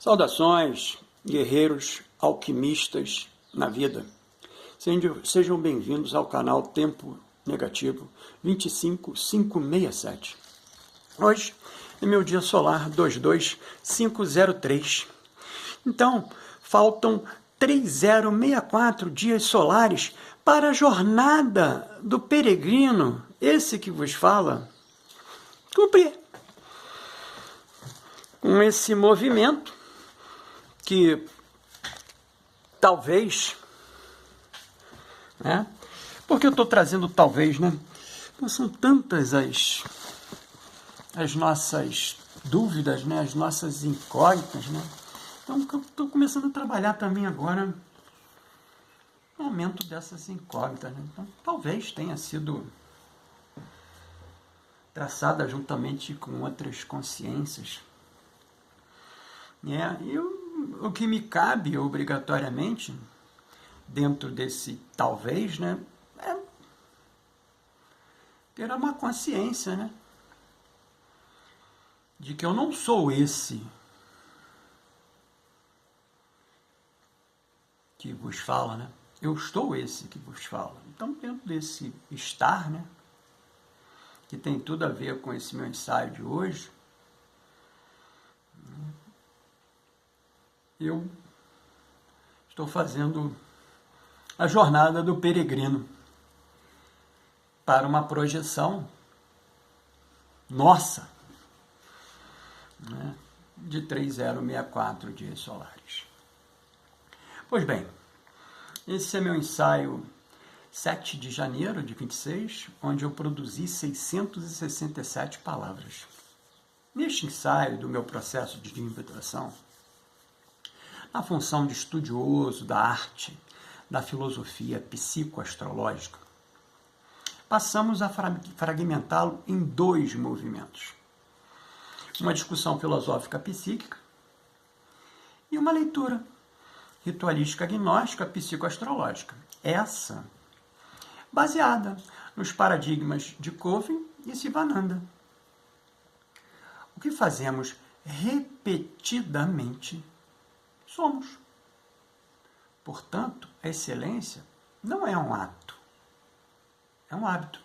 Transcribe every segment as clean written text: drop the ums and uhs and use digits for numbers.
Saudações, guerreiros alquimistas na vida. Sejam bem-vindos ao canal Tempo Negativo 25567. Hoje é meu dia solar 22503. Então, faltam 3064 dias solares para a jornada do peregrino, esse que vos fala, cumprir com esse movimento que talvez, né? Porque eu estou trazendo talvez, né? Então, são tantas as nossas dúvidas, né? As nossas incógnitas, né? Então, eu estou começando a trabalhar também agora no aumento dessas incógnitas, né? Então, talvez tenha sido traçada juntamente com outras consciências. E o que me cabe obrigatoriamente, dentro desse talvez, né, é ter uma consciência, né, de que eu não sou esse que vos fala, né? Eu estou esse que vos fala. Então, dentro desse estar, né, que tem tudo a ver com esse meu ensaio de hoje, eu estou fazendo a jornada do peregrino para uma projeção nossa, né, de 3064 dias solares. Pois bem, esse é meu ensaio 7 de janeiro de 26, onde eu produzi 667 palavras. Neste ensaio do meu processo de interpretação, na função de estudioso da arte, da filosofia psicoastrológica, passamos a fragmentá-lo em dois movimentos. Uma discussão filosófica psíquica e uma leitura ritualística gnóstica psicoastrológica. Essa baseada nos paradigmas de Coven e Sivananda. O que fazemos repetidamente somos. Portanto, a excelência não é um ato, é um hábito.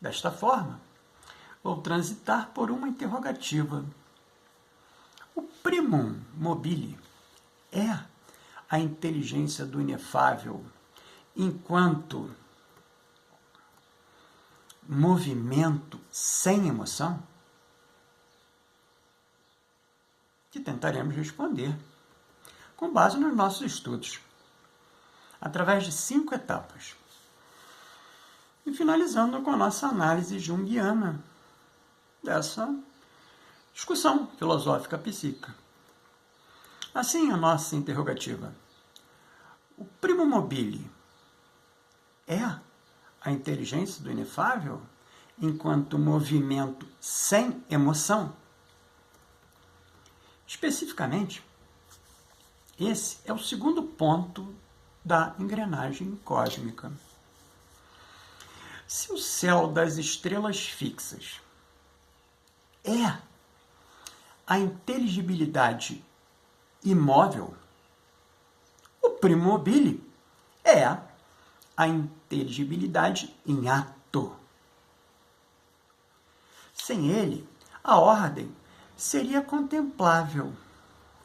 Desta forma, vou transitar por uma interrogativa. O primum mobile é a inteligência do inefável enquanto movimento sem emoção? Que tentaremos responder com base nos nossos estudos, através de 5 etapas. E finalizando com a nossa análise junguiana dessa discussão filosófica psíquica. Assim, a nossa interrogativa. O primum mobile é a inteligência do inefável enquanto movimento sem emoção? Especificamente, esse é o segundo ponto da engrenagem cósmica. Se o céu das estrelas fixas é a inteligibilidade imóvel, o primum mobile é a inteligibilidade em ato. Sem ele, a ordem seria contemplável,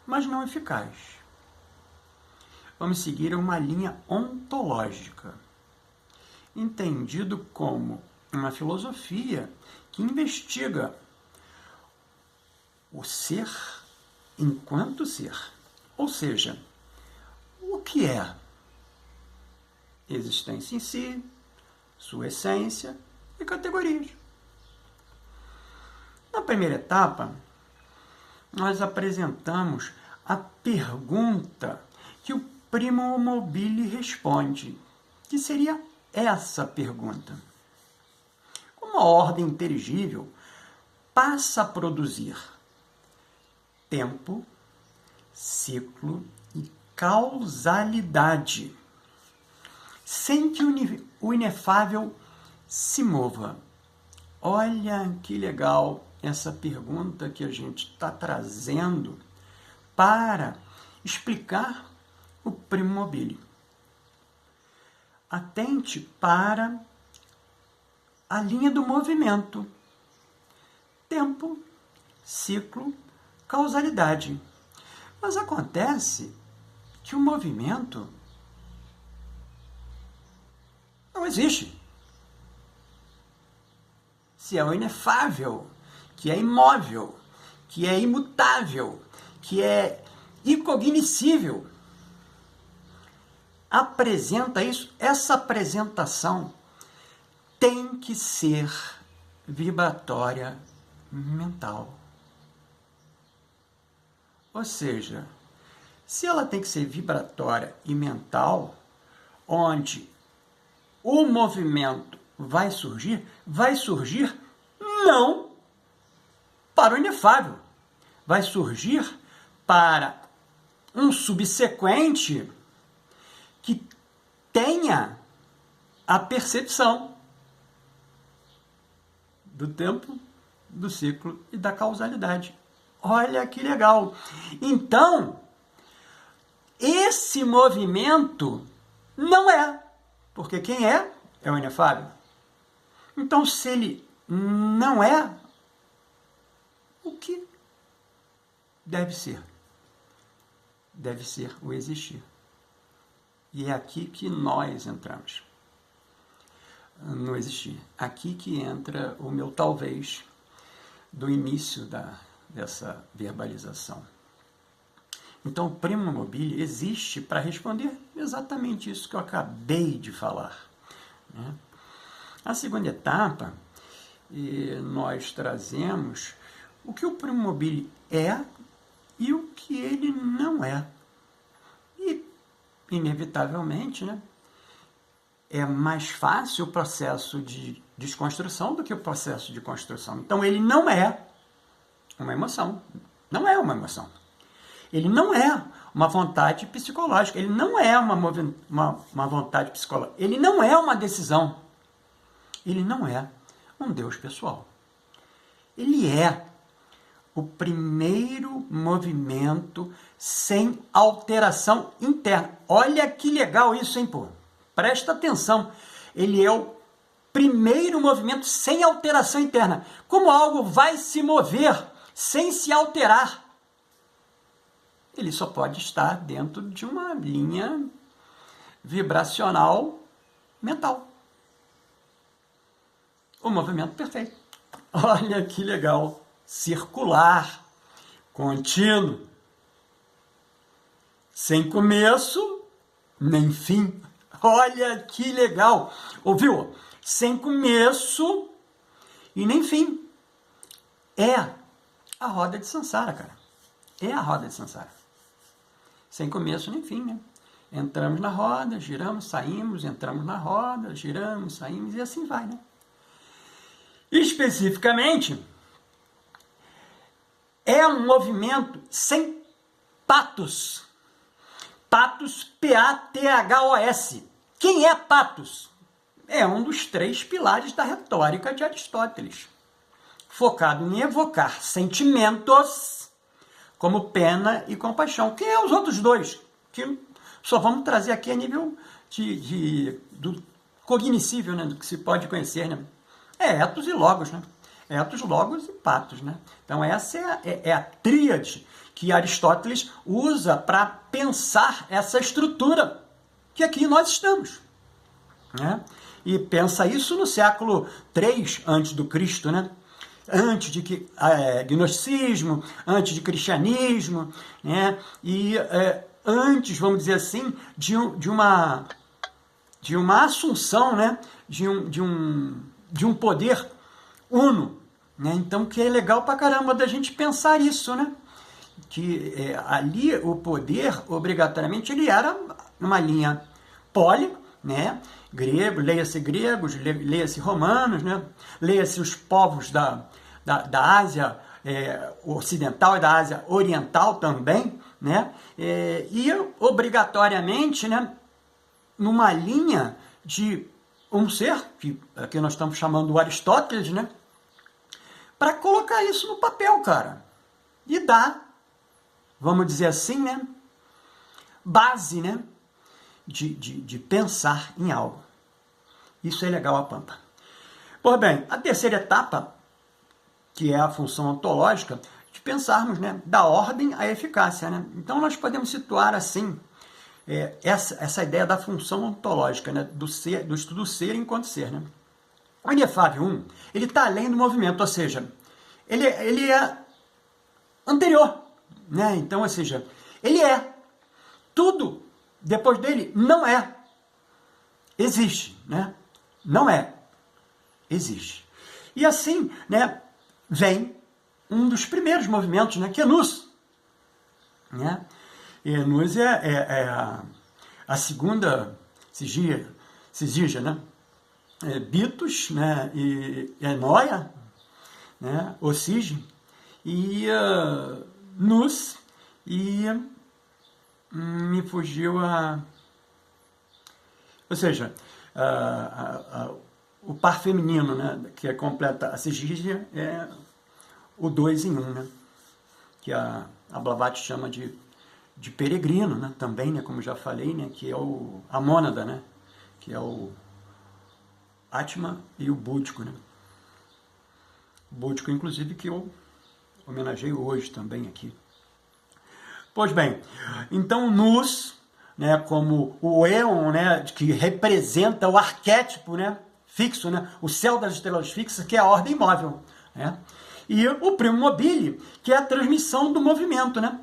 mas não eficaz. Vamos seguir uma linha ontológica, entendido como uma filosofia que investiga o ser enquanto ser, ou seja, o que é existência em si, sua essência e categorias. Na primeira etapa, nós apresentamos a pergunta que o primum mobile responde, que seria essa pergunta. Como a ordem inteligível passa a produzir tempo, ciclo e causalidade, sem que o inefável se mova. Olha que legal essa pergunta que a gente está trazendo para explicar o primo mobile. Atente para a linha do movimento. Tempo, ciclo, causalidade. Mas acontece que o movimento não existe. Se é o inefável, que é imóvel, que é imutável, que é incognoscível, apresenta isso, essa apresentação tem que ser vibratória mental. Ou seja, se ela tem que ser vibratória e mental, onde o movimento vai surgir não para o inefável, vai surgir para um subsequente que tenha a percepção do tempo, do ciclo e da causalidade. Olha que legal! Então, esse movimento não é, porque quem é o inefável. Então, se ele não é, o que deve ser? Deve ser o existir. E é aqui que nós entramos. No existir. Aqui que entra o meu talvez do início dessa verbalização. Então, o primo mobile existe para responder exatamente isso que eu acabei de falar, né? A segunda etapa, nós trazemos o que o primo mobile é e o que ele não é. E, inevitavelmente, né, é mais fácil o processo de desconstrução do que o processo de construção. Então, ele não é uma emoção. Não é uma emoção. Ele não é uma vontade psicológica. Ele não é uma vontade psicológica. Ele não é uma decisão. Ele não é um Deus pessoal. Ele é o primeiro movimento sem alteração interna. Olha que legal isso, hein, pô? Presta atenção. Ele é o primeiro movimento sem alteração interna. Como algo vai se mover sem se alterar? Ele só pode estar dentro de uma linha vibracional mental. O movimento perfeito. Olha que legal. Circular, contínuo, sem começo nem fim. Olha que legal. Ouviu? Sem começo e nem fim. É a roda de Sansara, cara. É a roda de Sansara. Sem começo nem fim, né? Entramos na roda, giramos, saímos, entramos na roda, giramos, saímos e assim vai, né? Especificamente, é um movimento sem patos. Patos, P-A-T-H-O-S. Quem é patos? É um dos 3 pilares da retórica de Aristóteles, focado em evocar sentimentos como pena e compaixão. Quem é os outros 2? Que só vamos trazer aqui a nível do cognoscível, né? Do que se pode conhecer, né? É etos e logos, né? Etos, logos e patos, né? Então essa é a tríade que Aristóteles usa para pensar essa estrutura que aqui nós estamos, né? E pensa isso no século III a.C., né? Antes de gnosticismo, antes de cristianismo, né? E antes, vamos dizer assim, de uma assunção, né? de um poder uno, né? Então, que é legal pra caramba da gente pensar isso, né? Que ali o poder, obrigatoriamente, ele era numa linha poli, né? Grego, leia-se gregos, leia-se romanos, né? Leia-se os povos da Ásia ocidental e da Ásia oriental também, né? E obrigatoriamente, né? Numa linha de um ser, que aqui nós estamos chamando o Aristóteles, né? para colocar isso no papel, cara. E dar, vamos dizer assim, né? Base, né? De pensar em algo. Isso é legal a Pampa. Pois bem, a terceira etapa, que é a função ontológica, de pensarmos, né, da ordem à eficácia. Né? Então, nós podemos situar assim, essa ideia da função ontológica, né, do estudo ser enquanto ser. Né? O inefável 1, ele está além do movimento, ou seja, ele é anterior. Né? Então, ou seja, ele é. Tudo depois dele não é. Existe. Né? Não é. Existe. E assim, né, vem um dos primeiros movimentos, né, que é Nous. Né? E Nous é a segunda sigígia, né? Bitos, né, e Noia, né, ou Sige, e Nous, e me fugiu a... Ou seja, o par feminino, né, que completa a sigígia, é o 2 em 1, né, que a Blavatsky chama de peregrino, né, também, né, como já falei, né, que é a mônada, né, que é o Atma e o búdico. Né. O búdico, inclusive, que eu homenageio hoje também aqui. Pois bem, então Nous, né, como o éon, né, que representa o arquétipo, né, fixo, né, o céu das estrelas fixas, que é a ordem imóvel. Né, e o primo mobile, que é a transmissão do movimento. Né.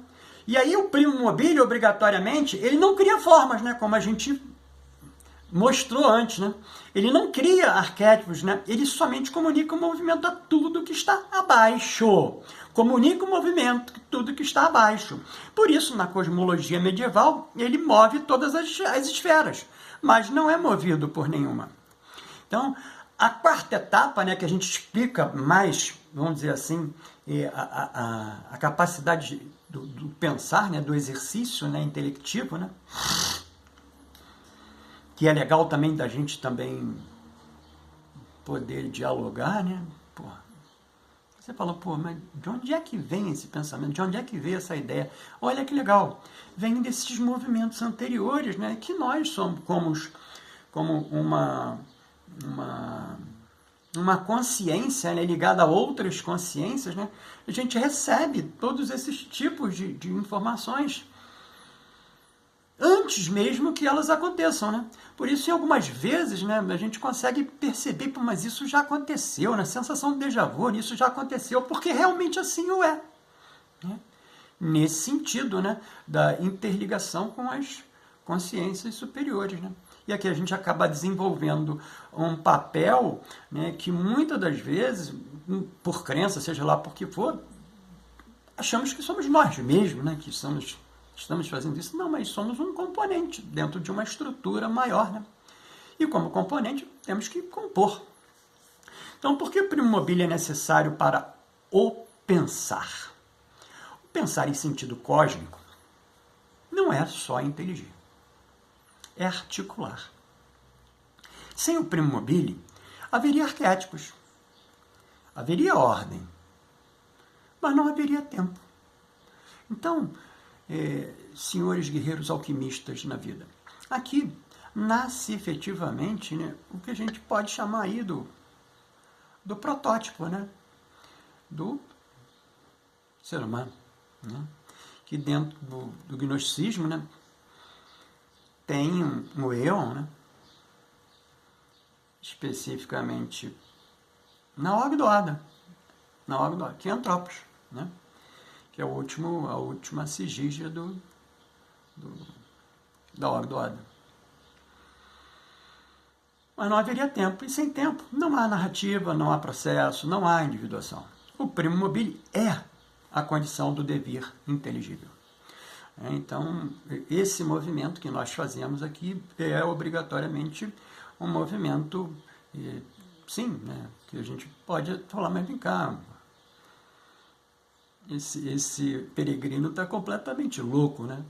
E aí o primo mobile, obrigatoriamente, ele não cria formas, né, como a gente mostrou antes. Né. Ele não cria arquétipos, né, ele somente comunica o movimento a tudo que está abaixo. Comunica o movimento a tudo que está abaixo. Por isso, na cosmologia medieval, ele move todas as esferas, mas não é movido por nenhuma. Então, a quarta etapa, né, que a gente explica mais, vamos dizer assim, a capacidade do pensar, né, do exercício, né, intelectivo, né, que é legal também da gente também poder dialogar, né? Porra. Você fala, pô, mas de onde é que vem esse pensamento? De onde é que veio essa ideia? Olha que legal, vem desses movimentos anteriores, né, que nós somos como uma consciência, né, ligada a outras consciências, né, a gente recebe todos esses tipos de informações antes mesmo que elas aconteçam. Né? Por isso, em algumas vezes, né, a gente consegue perceber, mas isso já aconteceu, né? Sensação de déjà vu, isso já aconteceu, porque realmente assim o é. Né? Nesse sentido, né, da interligação com as consciências superiores. Né? E aqui a gente acaba desenvolvendo um papel, né, que muitas das vezes, por crença, seja lá por que for, achamos que somos nós mesmos, né, que estamos fazendo isso. Não, mas somos um componente dentro de uma estrutura maior. Né? E como componente, temos que compor. Então, por que o primo mobile é necessário para o pensar? O pensar em sentido cósmico não é só inteligir. É articular. Sem o primo mobile, haveria arquétipos. Haveria ordem. Mas não haveria tempo. Então, senhores guerreiros alquimistas na vida, aqui nasce efetivamente, né, o que a gente pode chamar aí do protótipo, né, do ser humano, né, que dentro do gnosticismo, né, tem um éon, né, especificamente na Ogdoada, que é Antropos, né, que é a última sigígia da Ogdoada. Mas não haveria tempo, e sem tempo não há narrativa, não há processo, não há individuação. O primo mobile é a condição do devir inteligível. Então, esse movimento que nós fazemos aqui é obrigatoriamente um movimento, sim, né, que a gente pode falar, mas vem cá, esse peregrino está completamente louco, né?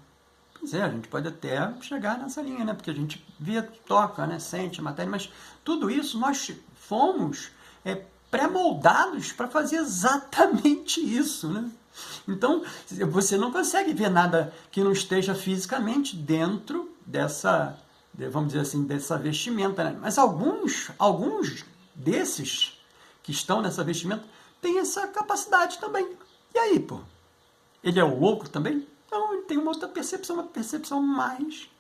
Pois é, a gente pode até chegar nessa linha, né? Porque a gente vê, toca, né? Sente a matéria, mas tudo isso nós fomos pré-moldados para fazer exatamente isso, né? Então, você não consegue ver nada que não esteja fisicamente dentro dessa, vamos dizer assim, dessa vestimenta, né? Mas alguns desses que estão nessa vestimenta têm essa capacidade também. E aí, pô? Ele é o louco também? Não, ele tem uma outra percepção, uma percepção mais,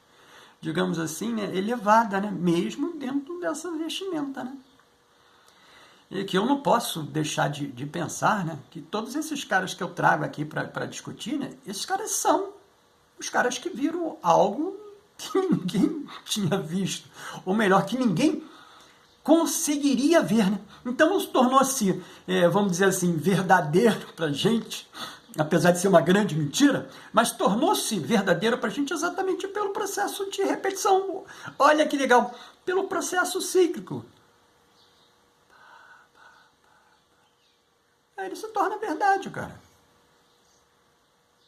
digamos assim, né, elevada, né? Mesmo dentro dessa vestimenta, né? E que eu não posso deixar de pensar, né, que todos esses caras que eu trago aqui para discutir, né, esses caras são os caras que viram algo que ninguém tinha visto, ou melhor, que ninguém conseguiria ver, né? Então tornou-se, vamos dizer assim, verdadeiro para a gente, apesar de ser uma grande mentira, mas tornou-se verdadeiro para a gente exatamente pelo processo de repetição. Olha que legal, pelo processo cíclico. Aí ele se torna verdade, cara.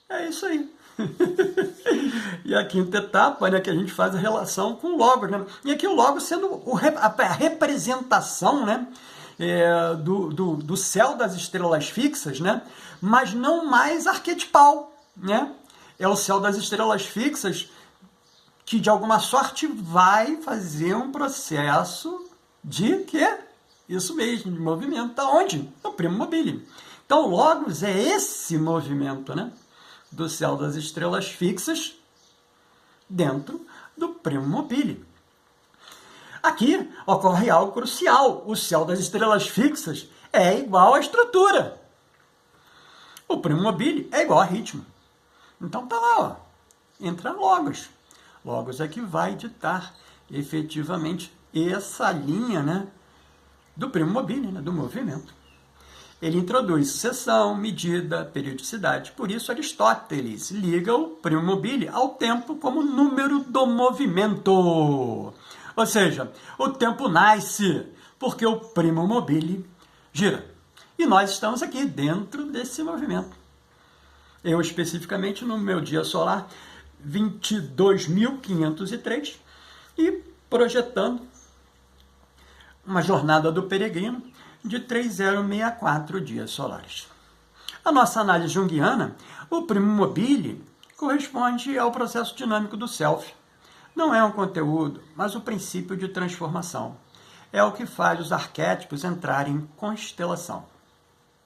É isso aí. E a quinta etapa, né, que a gente faz a relação com o Logos, né? E aqui o Logos sendo a representação, né, do céu das estrelas fixas, né? Mas não mais arquetipal, né? É o céu das estrelas fixas que, de alguma sorte, vai fazer um processo de quê? Isso mesmo, de movimento. Da onde? No primo mobile. Então, o Logos é esse movimento, né, do céu das estrelas fixas dentro do primo mobile. Aqui ocorre algo crucial. O céu das estrelas fixas é igual à estrutura. O primo mobile é igual a ritmo. Então tá lá, ó. Entra Logos. Logos é que vai ditar efetivamente essa linha, né, do primo mobile, né, do movimento. Ele introduz sucessão, medida, periodicidade. Por isso, Aristóteles liga o primo mobile ao tempo como número do movimento. Ou seja, o tempo nasce porque o primo mobile gira. E nós estamos aqui dentro desse movimento. Eu, especificamente, no meu dia solar 22.503 e projetando uma jornada do peregrino de 3064 dias solares. A nossa análise junguiana, o primo mobile corresponde ao processo dinâmico do self. Não é um conteúdo, mas o princípio de transformação. É o que faz os arquétipos entrarem em constelação.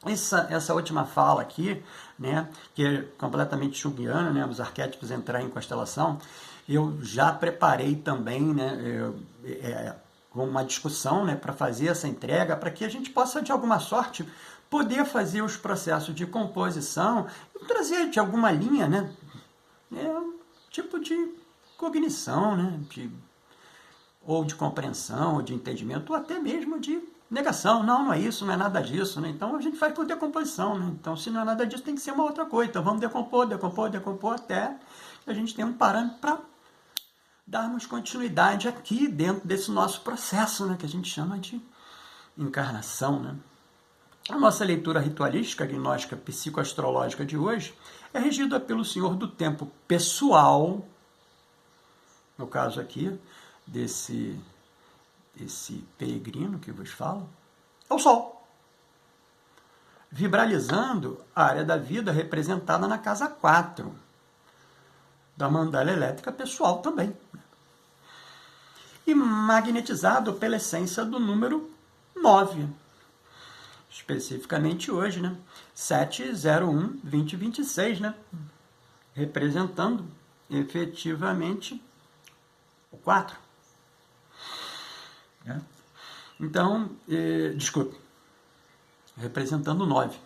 Essa última fala aqui, né, que é completamente junguiana, né, os arquétipos entrarem em constelação, eu já preparei também, né, uma discussão, né, para fazer essa entrega, para que a gente possa, de alguma sorte, poder fazer os processos de composição e trazer de alguma linha, né, um tipo de cognição, né, ou de compreensão, ou de entendimento, ou até mesmo de negação. Não é isso, não é nada disso, né? Então a gente faz por decomposição, né? Então se não é nada disso, tem que ser uma outra coisa. Então vamos decompor, até que a gente tenha um parâmetro para darmos continuidade aqui dentro desse nosso processo, né, que a gente chama de encarnação, né? A nossa leitura ritualística, agnóstica, psicoastrológica de hoje é regida pelo Senhor do Tempo pessoal, no caso aqui, desse peregrino que vos falo, é o Sol. Vibralizando a área da vida representada na casa 4, da mandala elétrica pessoal também. E magnetizado pela essência do número 9. Especificamente hoje, né? 701-2026, né? Representando efetivamente o 4. Então, desculpe, representando o 9.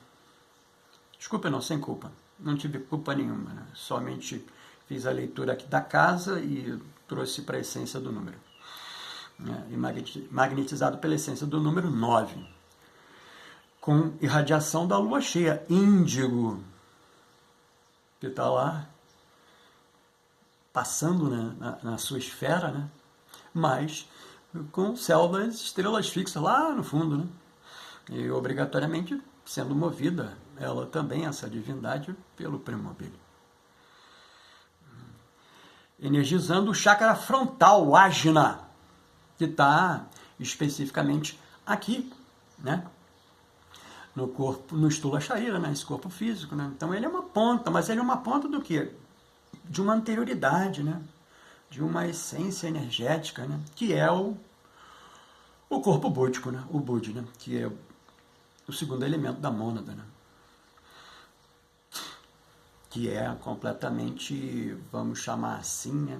Desculpa, não, sem culpa. Não tive culpa nenhuma, né? Somente fiz a leitura aqui da casa e trouxe para a essência do número. E magnetizado pela essência do número 9. Com irradiação da lua cheia, índigo, que está lá passando, né, na sua esfera, né? Mas com o céu das estrelas fixas lá no fundo, né? E obrigatoriamente sendo movida ela também, essa divindade, pelo primo mobile. Energizando o chakra frontal, o Ajna, que está especificamente aqui, né? no corpo, no Stula Sharira, né? Esse corpo físico, né? Então ele é uma ponta, mas ele é uma ponta do quê? De uma anterioridade, né? De uma essência energética, né? Que é o corpo búdico, né? O Budi, né? Que é o segundo elemento da mônada, né? Que é completamente, vamos chamar assim, né?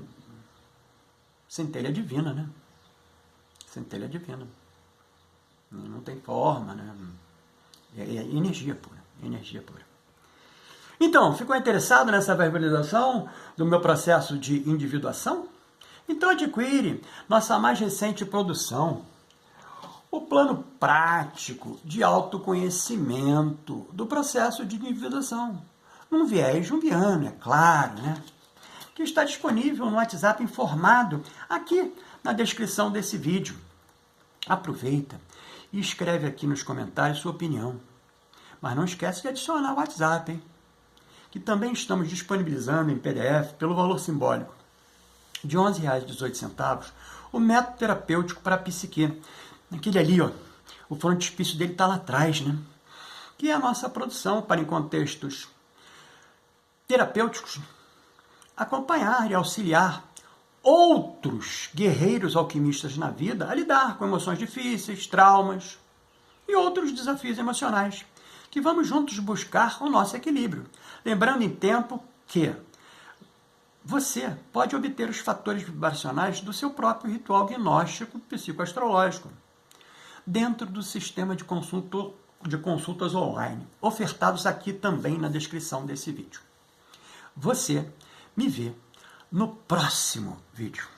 Centelha divina, né? Centelha divina. Não tem forma, né? É energia pura, energia pura. Então, ficou interessado nessa verbalização do meu processo de individuação? Então adquire nossa mais recente produção, o plano prático de autoconhecimento do processo de individuação, num viés junguiano, é claro, né? Que está disponível no WhatsApp informado aqui na descrição desse vídeo. Aproveita e escreve aqui nos comentários sua opinião. Mas não esquece de adicionar o WhatsApp, hein? Que também estamos disponibilizando em PDF pelo valor simbólico de R$ 11,18, o método terapêutico para a psique. Aquele ali, ó, o frontispício dele está lá atrás, né? Que é a nossa produção para, em contextos terapêuticos, acompanhar e auxiliar outros guerreiros alquimistas na vida a lidar com emoções difíceis, traumas e outros desafios emocionais, que vamos juntos buscar o nosso equilíbrio. Lembrando em tempo que você pode obter os fatores vibracionais do seu próprio ritual gnóstico psicoastrológico, dentro do sistema de consultas online, ofertados aqui também na descrição desse vídeo. Você me vê no próximo vídeo.